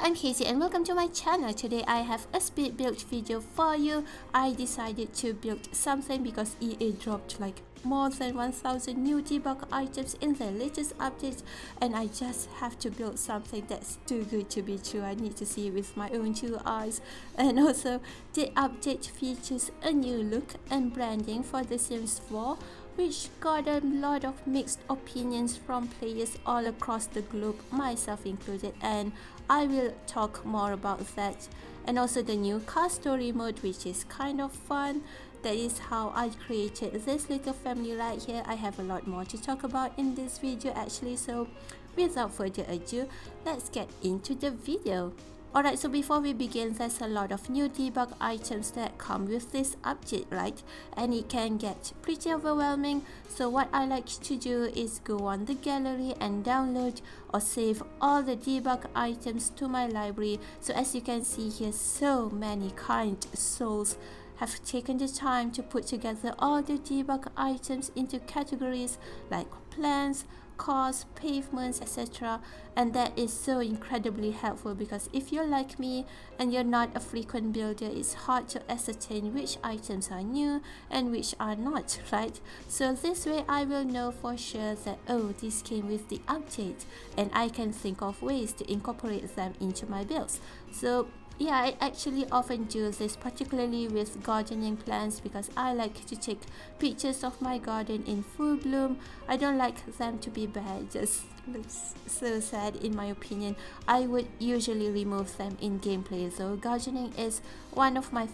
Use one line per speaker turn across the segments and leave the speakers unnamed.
I'm Hazy and welcome to my channel. Today I have a speed build video for you. I decided to build something because EA dropped like more than 1000 new debug items in the latest update, and I just have to build something that's too good to be true. I need to see it with my own two eyes. And also, the update features a new look and branding for The Sims 4, which got a lot of mixed opinions from players all across the globe, myself included, and I will talk more about that. And also the new car story mode, which is kind of fun. That is how I created this little family right here. I have a lot more to talk about in this video actually, so without further ado, let's get into the video. Alright, so before we begin, there's a lot of new debug items that come with this update, right? And it can get pretty overwhelming. So what I like to do is go on the gallery and download or save all the debug items to my library. So as you can see here, so many kind souls have taken the time to put together all the debug items into categories like plants, cars, pavements, etc. And that is so incredibly helpful because if you're like me and you're not a frequent builder, it's hard to ascertain which items are new and which are not, right? So this way I will know for sure that, oh, this came with the update, and I can think of ways to incorporate them into my builds. So yeah, I actually often do this, particularly with gardening plants, because I like to take pictures of my garden in full bloom. I don't like them to be bad, just looks so sad in my opinion. I would usually remove them in gameplay though. Gardening is one of my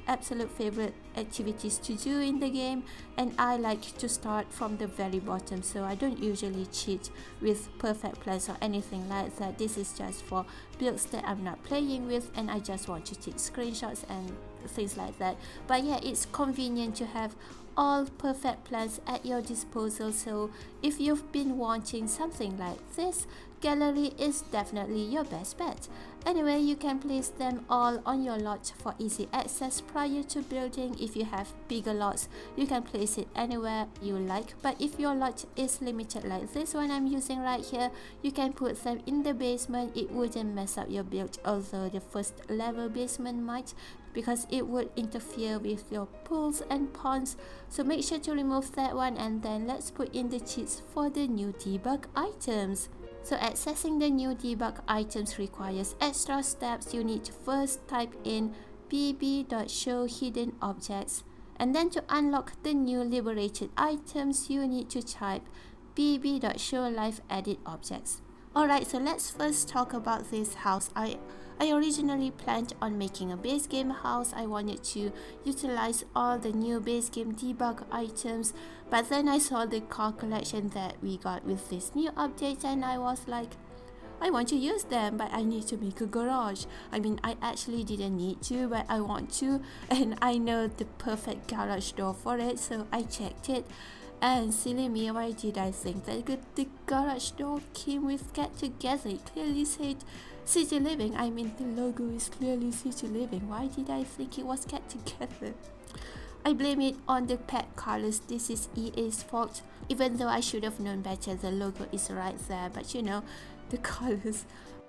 absolute favorite activities to do in the game, and I like to start from the very bottom, so I don't usually cheat with perfect plants or anything like that. This is just for builds that I'm not playing with and I just want to take screenshots and things like that. But yeah, it's convenient to have all perfect plants at your disposal, so if you've been wanting something like this, gallery is definitely your best bet. Anyway, you can place them all on your lot for easy access prior to building. If you have bigger lots, you can place it anywhere you like, but if your lot is limited like this one I'm using right here, you can put them in the basement. It wouldn't mess up your build, although the first level basement might, because it would interfere with your pools and ponds. So make sure to remove that one, and then let's put in the cheats for the new debug items. So accessing the new debug items requires extra steps. You need to first type in bb.show hidden objects, and then to unlock the new liberated items you need to type bb.show live edit objects. Alright, so let's first talk about this house. I originally planned on making a base game house. I wanted to utilize all the new base game debug items, but then I saw the car collection that we got with this new update and I was like, I want to use them, but I need to make a garage. I mean, I actually didn't need to, but I want to, and I know the perfect garage door for it, so I checked it. And silly me, why did I think that the garage door came with Get Together? It clearly said City Living. I mean, the logo is clearly City Living. Why did I think it was Get Together? I blame it on the pet colors. This is EA's fault. Even though I should have known better, the logo is right there. But you know, the colors,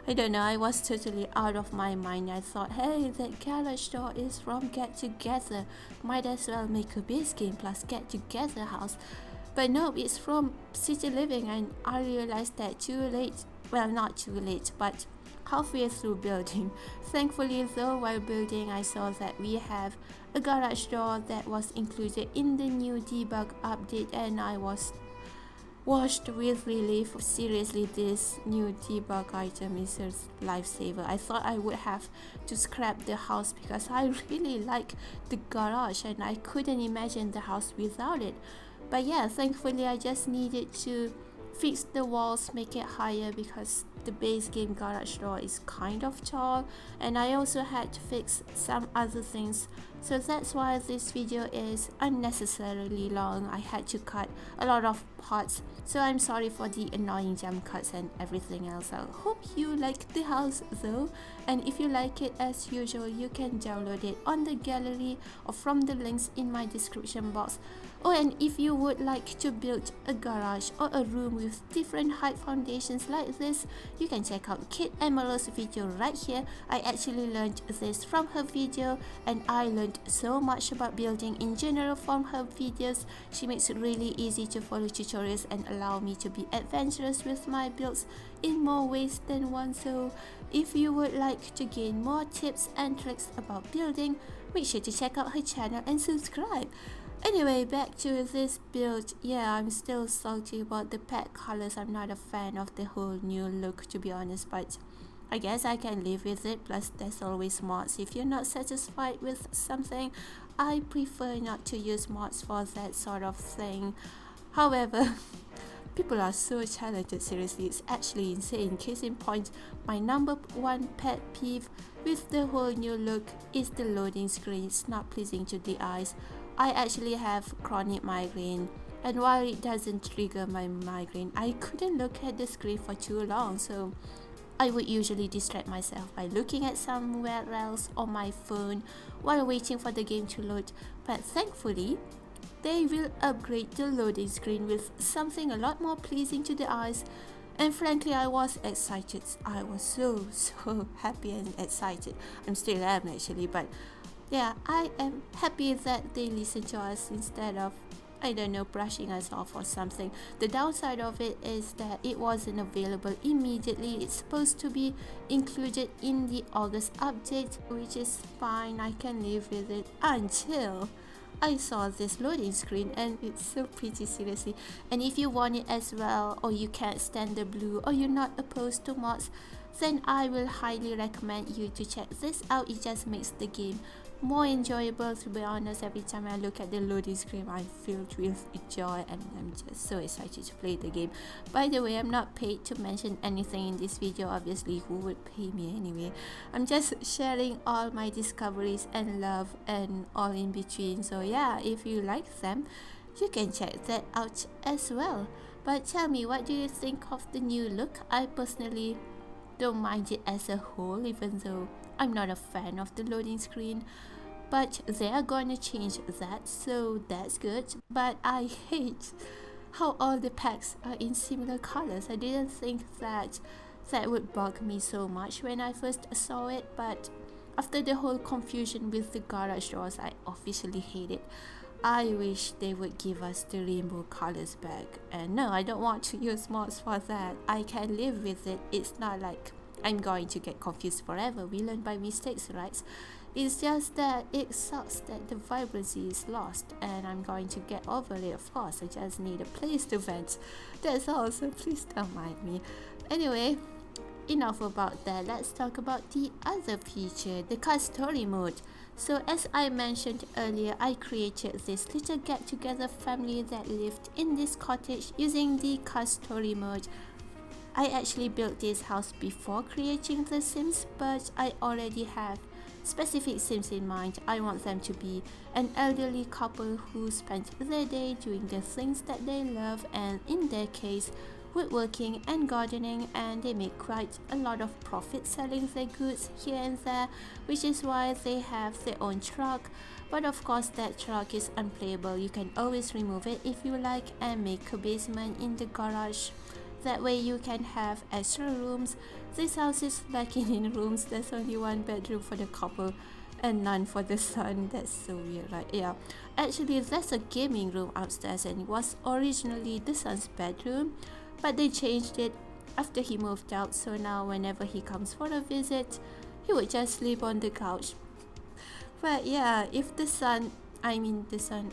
I don't know, I was totally out of my mind. I thought, hey, that garage door is from Get Together. Might as well make a base game plus Get Together house. But no, it's from City Living, and I realized that too late. Well, not too late, but halfway through building. Thankfully though, while building I saw that we have a garage door that was included in the new debug update, and I was washed with relief. Seriously, this new debug item is a lifesaver. I thought I would have to scrap the house because I really like the garage and I couldn't imagine the house without it. But yeah, thankfully I just needed to fix the walls, make it higher because the base game garage door is kind of tall, and I also had to fix some other things. So that's why this video is unnecessarily long. I had to cut a lot of parts, so I'm sorry for the annoying jump cuts and everything else. I hope you like the house though, and if you like it, as usual, you can download it on the gallery or from the links in my description box. Oh, and if you would like to build a garage or a room with different height foundations like this, you can check out Kit Emerald's video right here. I actually learned this from her video, and I learned so much about building in general from her videos. She makes it really easy to follow tutorials and allow me to be adventurous with my builds in more ways than one. So if you would like to gain more tips and tricks about building, make sure to check out her channel and subscribe. Anyway, back to this build. Yeah, I'm still salty about the pack colors. I'm not a fan of the whole new look, to be honest, but I guess I can live with it. Plus, there's always mods. If you're not satisfied with something, I prefer not to use mods for that sort of thing. However, people are so talented, seriously, it's actually insane. Case in point, my number one pet peeve with the whole new look is the loading screen. It's not pleasing to the eyes. I actually have chronic migraine, and while it doesn't trigger my migraine, I couldn't look at the screen for too long, so I would usually distract myself by looking at somewhere else on my phone while waiting for the game to load. But thankfully, they will upgrade the loading screen with something a lot more pleasing to the eyes, and frankly I was excited. I was so happy and excited. I'm still am actually, but yeah, I am happy that they listen to us instead of, I don't know, brushing us off or something. The downside of it is that it wasn't available immediately. It's supposed to be included in the August update, which is fine. I can live with it until I saw this loading screen, and it's so pretty, seriously. And if you want it as well, or you can't stand the blue, or you're not opposed to mods, then I will highly recommend you to check this out. It just makes the game more enjoyable. To be honest, every time I look at the loading screen, I'm filled with joy, and I'm just so excited to play the game. By the way, I'm not paid to mention anything in this video. Obviously, who would pay me anyway? I'm just sharing all my discoveries and love and all in between. So yeah, if you like them, you can check that out as well. But tell me, what do you think of the new look? I personally don't mind it as a whole, even though I'm not a fan of the loading screen. But they are gonna change that, so that's good. But I hate how all the packs are in similar colors. I didn't think that would bug me so much when I first saw it, but after the whole confusion with the garage doors, I officially hate it. I wish they would give us the rainbow colors back. And no, I don't want to use mods for that. I can live with it. It's not like I'm going to get confused forever. We learn by mistakes, right? It's just that it sucks that the vibrancy is lost, and I'm going to get over it, of course. I just need a place to vent. That's all, so please don't mind me. Anyway, enough about that. Let's talk about the other feature, the custody mode. So as I mentioned earlier, I created this little get-together family that lived in this cottage using the custody mode. I actually built this house before creating the Sims, but I already have specific Sims in mind. I want them to be an elderly couple who spent their day doing the things that they love, and in their case, woodworking and gardening, and they make quite a lot of profit selling their goods here and there, which is why they have their own truck. But of course that truck is unplayable. You can always remove it if you like and make a basement in the garage. That way you can have extra rooms. This house is lacking in rooms. There's only one bedroom for the couple and none for the son. That's so weird, right? Yeah, actually there's a gaming room upstairs, and it was originally the son's bedroom, but they changed it after he moved out. So now whenever he comes for a visit, he would just sleep on the couch. But yeah, if the son,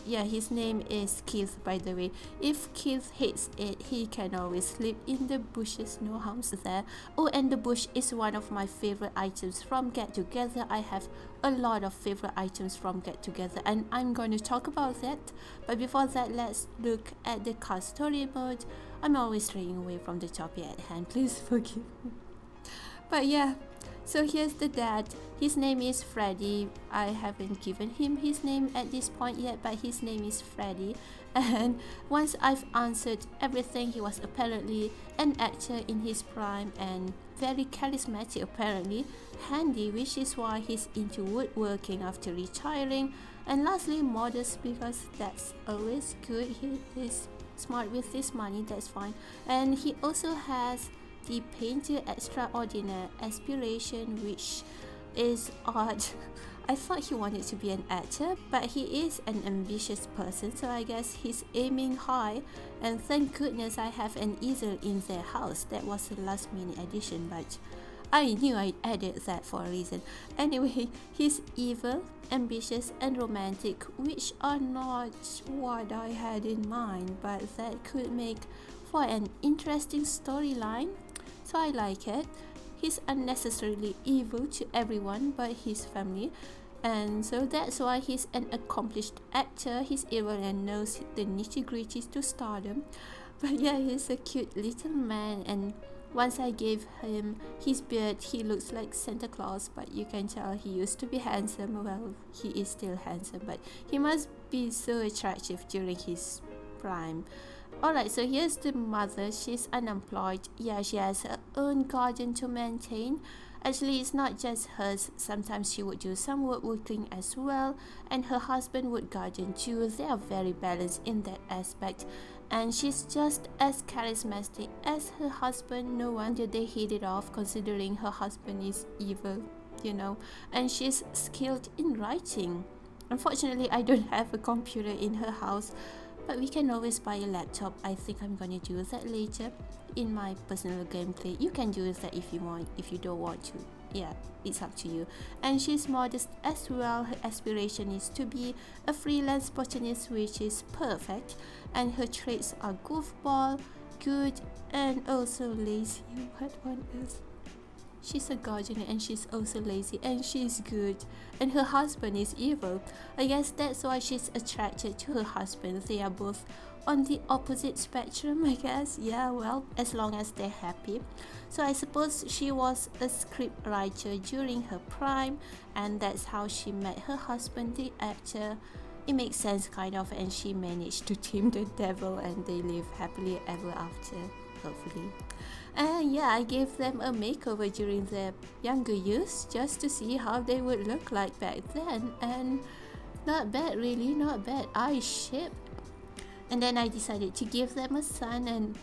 yeah, his name is Keith, by the way. If Keith hates it, he can always sleep in the bushes, no harms there. Oh, and the bush is one of my favorite items from Get Together. I have a lot of favorite items from Get Together, and I'm going to talk about that. But before that, let's look at the custody mode. I'm always straying away from the topic at hand, please forgive me. But yeah, so here's the dad. His name is Freddy. I haven't given him his name at this point yet, but his name is Freddy. And once I've answered everything, he was apparently an actor in his prime and very charismatic, apparently handy, which is why he's into woodworking after retiring. And lastly, modest, because that's always good. He is smart with his money, that's fine. And he also has the painter extraordinaire aspiration, which is odd. I thought he wanted to be an actor, but he is an ambitious person, so I guess he's aiming high. And thank goodness I have an easel in their house. That was a last minute addition, but I knew I added that for a reason. Anyway, he's evil, ambitious, and romantic, which are not what I had in mind, but that could make for an interesting storyline, so I like it. He's unnecessarily evil to everyone but his family, and so that's why he's an accomplished actor. He's evil and knows the nitty-gritties to stardom. But yeah, he's a cute little man, and once I gave him his beard, he looks like Santa Claus, but you can tell he used to be handsome. Well, he is still handsome, but he must be so attractive during his prime. Alright, so here's the mother. She's unemployed. Yeah, she has her own garden to maintain. Actually, it's not just hers. Sometimes she would do some woodworking as well, and her husband would garden too. They are very balanced in that aspect. And she's just as charismatic as her husband. No wonder they hit it off, considering her husband is evil, you know. And she's skilled in writing. Unfortunately, I don't have a computer in her house, but we can always buy a laptop. I think I'm gonna do that later in my personal gameplay. You can do that if you want. If you don't want to, yeah, it's up to you. And she's modest as well. Her aspiration is to be a freelance botanist, which is perfect. And her traits are goofball, good, and also lazy. What on earth? She's a gardener and she's also lazy, and she's good, and her husband is evil. I guess that's why she's attracted to her husband. They are both on the opposite spectrum, I guess. Yeah, well, as long as they're happy. So I suppose she was a script writer during her prime, and that's how she met her husband, the actor. It makes sense kind of, and she managed to tame the devil, and they live happily ever after, hopefully. And yeah, I gave them a makeover during their younger years just to see how they would look like back then, and not bad, really, not bad. I shipped. And then I decided to give them a son, and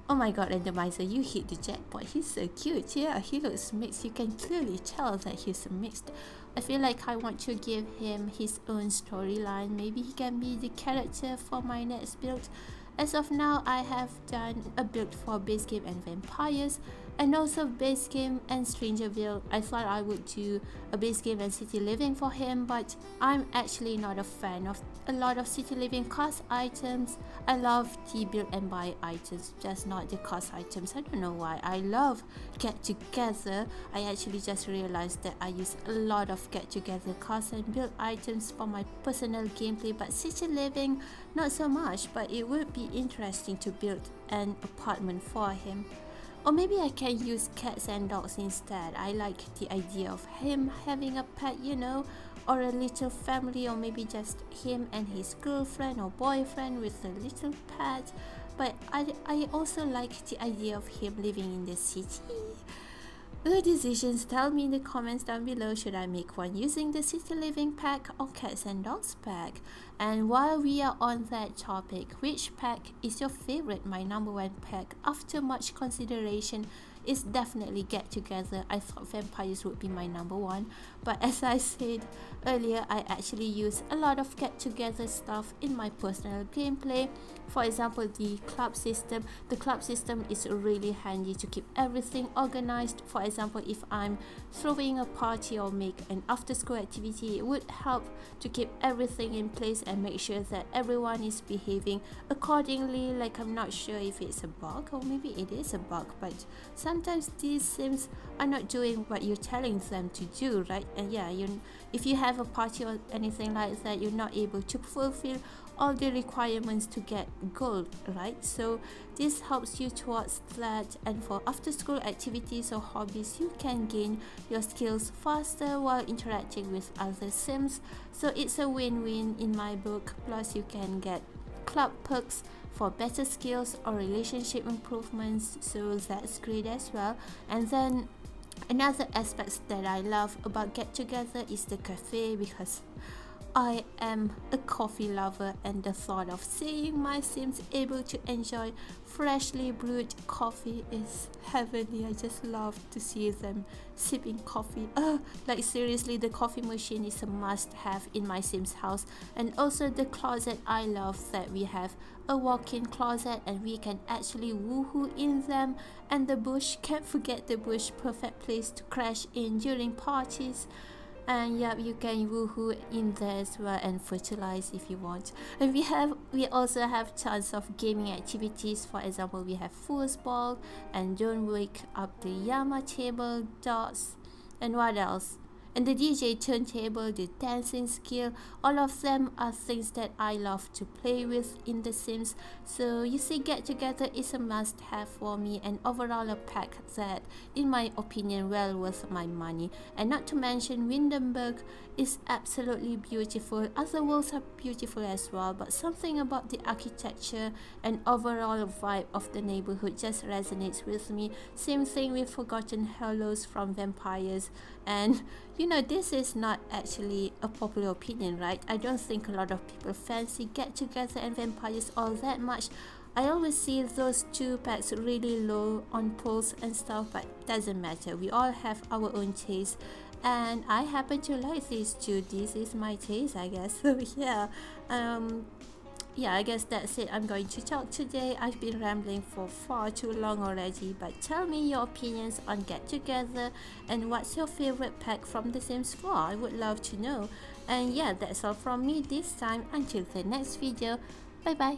oh my god, randomizer, you hit the jackpot. He's so cute. Yeah, he looks mixed. You can clearly tell that he's mixed. I feel like I want to give him his own storyline. Maybe he can be the character for my next build. As of now, I have done a build for base game and vampires, and also base game and Strangerville. I thought I would do a base game and city living for him, but I'm actually not a fan of a lot of city living cost items. I love the build and buy items, just not the cost items. I don't know why. I love get together. I actually just realized that I use a lot of get together cost and build items for my personal gameplay, but city living not so much. But it would be interesting to build an apartment for him. Or maybe I can use cats and dogs instead. I like the idea of him having a pet, you know, or a little family, or maybe just him and his girlfriend or boyfriend with a little pet. But I also like the idea of him living in the city. The decisions, tell me in the comments down below. Should I make one using the city living pack or cats and dogs pack? And while we are on that topic, which pack is your favorite? My number one pack, after much consideration, is definitely Get Together. I thought vampires would be my number one, but as I said earlier, I actually use a lot of Get Together stuff in my personal gameplay. For example, the club system. The club system is really handy to keep everything organized. For example, if I'm throwing a party or make an after school activity, it would help to keep everything in place and make sure that everyone is behaving accordingly. Like, I'm not sure if it's a bug, or maybe it is a bug, but sometimes these sims are not doing what you're telling them to do, right? And yeah, if you have a party or anything like that, you're not able to fulfill all the requirements to get gold, right? So this helps you towards that. And for after school activities or hobbies, you can gain your skills faster while interacting with other sims. So it's a win-win in my book. Plus you can get club perks for better skills or relationship improvements, so that's great as well. And then another aspect that I love about Get Together is the cafe, because I am a coffee lover, and the thought of seeing my Sims able to enjoy freshly brewed coffee is heavenly. I just love to see them sipping coffee. Like seriously, the coffee machine is a must-have in my Sims house. And also the closet, I love that we have a walk-in closet and we can actually woohoo in them. And the bush, can't forget the bush, perfect place to crash in during parties. And yeah, you can woohoo in there as well and fertilize if you want. And we also have tons of gaming activities. For example, we have foosball and don't wake up the Yama table, dots, and what else? And the DJ turntable, the dancing skill, all of them are things that I love to play with in The Sims. So you see, Get Together is a must-have for me, and overall a pack that, in my opinion, well worth my money. And not to mention, Windenburg is absolutely beautiful. Other worlds are beautiful as well, but something about the architecture and overall vibe of the neighborhood just resonates with me. Same thing with Forgotten Hollows from Vampires. And you know, this is not actually a popular opinion, right? I don't think a lot of people fancy Get Together and Vampires all that much. I always see those two packs really low on polls and stuff, but doesn't matter. We all have our own taste, and I happen to like these two. This is my taste, I guess. So yeah, I guess that's it. I'm going to talk today. I've been rambling for far too long already, but tell me your opinions on Get Together and what's your favorite pack from The Sims 4. I would love to know. And yeah, that's all from me this time. Until the next video, bye bye.